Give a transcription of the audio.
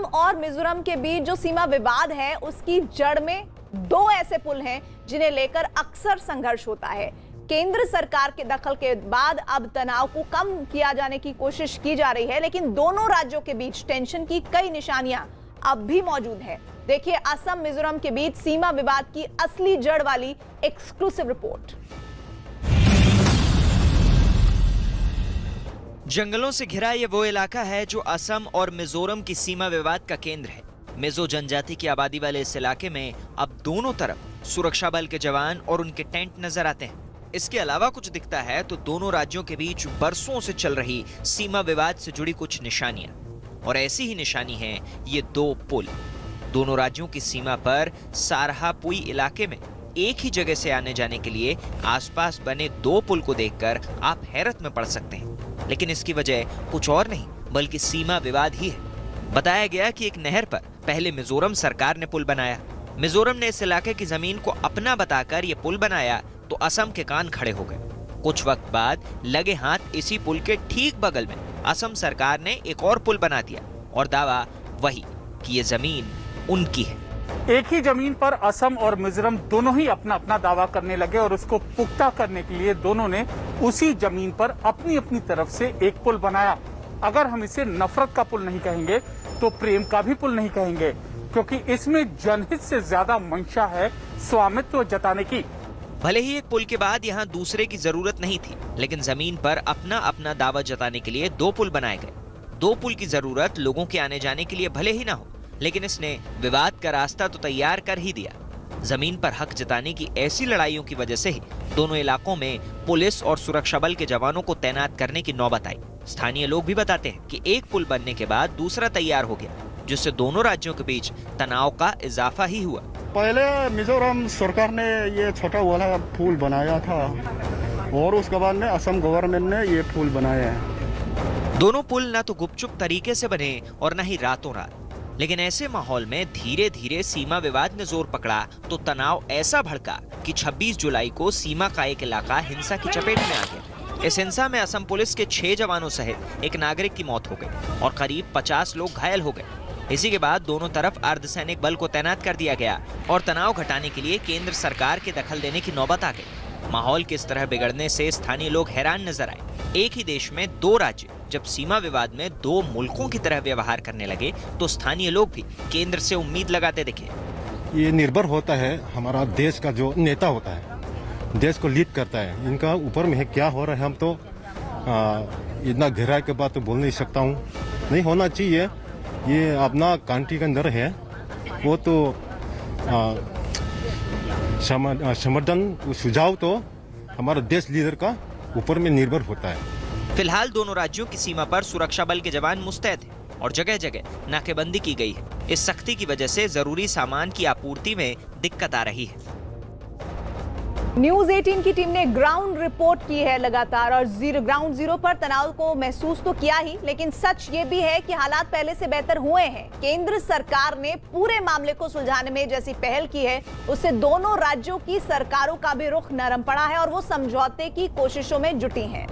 और मिजोरम के बीच जो सीमा विवाद है उसकी जड़ में दो ऐसे पुल हैं जिन्हें लेकर अक्सर संघर्ष होता है। केंद्र सरकार के दखल के बाद अब तनाव को कम किया जाने की कोशिश की जा रही है, लेकिन दोनों राज्यों के बीच टेंशन की कई निशानियां अब भी मौजूद है। देखिए असम मिजोरम के बीच सीमा विवाद की असली जड़ वाली एक्सक्लूसिव रिपोर्ट। जंगलों से घिरा ये वो इलाका है जो असम और मिजोरम की सीमा विवाद का केंद्र है। मिजो जनजाति की आबादी वाले इस इलाके में अब दोनों तरफ सुरक्षा बल के जवान और उनके टेंट नजर आते हैं। इसके अलावा कुछ दिखता है तो दोनों राज्यों के बीच बरसों से चल रही सीमा विवाद से जुड़ी कुछ निशानियां, और ऐसी ही निशानी है ये दो पुल। दोनों राज्यों की सीमा पर सारहापुई इलाके में एक ही जगह से आने जाने के लिए आसपास बने दो पुल को देखकर आप हैरत में पड़ सकते हैं, लेकिन इसकी वजह कुछ और नहीं बल्कि सीमा विवाद ही है। बताया गया कि एक नहर पर पहले मिजोरम सरकार ने पुल बनाया। मिजोरम ने इस इलाके की जमीन को अपना बताकर ये पुल बनाया तो असम के कान खड़े हो गए। कुछ वक्त बाद लगे हाथ इसी पुल के ठीक बगल में असम सरकार ने एक और पुल बना दिया और दावा वही कि ये जमीन उनकी है। एक ही जमीन पर असम और मिजोरम दोनों ही अपना अपना दावा करने लगे और उसको पुख्ता करने के लिए दोनों ने उसी जमीन पर अपनी अपनी तरफ से एक पुल बनाया। अगर हम इसे नफरत का पुल नहीं कहेंगे तो प्रेम का भी पुल नहीं कहेंगे, क्योंकि इसमें जनहित से ज्यादा मंशा है स्वामित्व जताने की। भले ही एक पुल के बाद यहाँ दूसरे की जरूरत नहीं थी, लेकिन जमीन पर अपना अपना दावा जताने के लिए दो पुल बनाए गए। दो पुल की जरूरत लोगों के आने जाने के लिए भले ही ना हो, लेकिन इसने विवाद का रास्ता तो तैयार कर ही दिया। जमीन पर हक जताने की ऐसी लड़ाइयों की वजह से ही दोनों इलाकों में पुलिस और सुरक्षा बल के जवानों को तैनात करने की नौबत आई। स्थानीय लोग भी बताते हैं कि एक पुल बनने के बाद दूसरा तैयार हो गया, जिससे दोनों राज्यों के बीच तनाव का इजाफा ही हुआ। पहले मिजोरम सरकार ने ये छोटा वाला पुल बनाया था और उसके बाद में असम गवर्नमेंट ने ये पुल बनाया है। दोनों पुल न तो गुपचुप तरीके से बने और न ही रातों रात, लेकिन ऐसे माहौल में धीरे धीरे सीमा विवाद ने जोर पकड़ा तो तनाव ऐसा भड़का कि 26 जुलाई को सीमा का एक इलाका हिंसा की चपेट में आ गया। इस हिंसा में असम पुलिस के 6 जवानों सहित एक नागरिक की मौत हो गई और करीब 50 लोग घायल हो गए। इसी के बाद दोनों तरफ अर्धसैनिक बल को तैनात कर दिया गया और तनाव घटाने के लिए केंद्र सरकार के दखल देने की नौबत आ गई। माहौल किस तरह बिगड़ने से स्थानीय लोग हैरान नजर आए। एक ही देश में दो राज्य जब सीमा विवाद में दो मुल्कों की तरह व्यवहार करने लगे तो स्थानीय लोग भी केंद्र से उम्मीद लगाते दिखे। ये निर्भर होता है हमारा देश का जो नेता होता है, देश को लीड करता है, इनका ऊपर में है क्या हो रहा है। हम तो इतना गहराई के बात तो बोल नहीं सकता हूँ, नहीं होना चाहिए। ये अपना कंट्री के अंदर है, वो तो समर्थन सुझाव तो हमारा देश लीडर का ऊपर में निर्भर होता है। फिलहाल दोनों राज्यों की सीमा पर सुरक्षा बल के जवान मुस्तैद हैं और जगह जगह नाकेबंदी की गई है। इस सख्ती की वजह से जरूरी सामान की आपूर्ति में दिक्कत आ रही है। न्यूज 18 की टीम ने ग्राउंड रिपोर्ट की है लगातार और ग्राउंड जीरो पर तनाव को महसूस तो किया ही, लेकिन सच ये भी है कि हालात पहले से बेहतर हुए हैं। केंद्र सरकार ने पूरे मामले को सुलझाने में जैसी पहल की है उससे दोनों राज्यों की सरकारों का भी रुख नरम पड़ा है और वो समझौते की कोशिशों में जुटी हैं।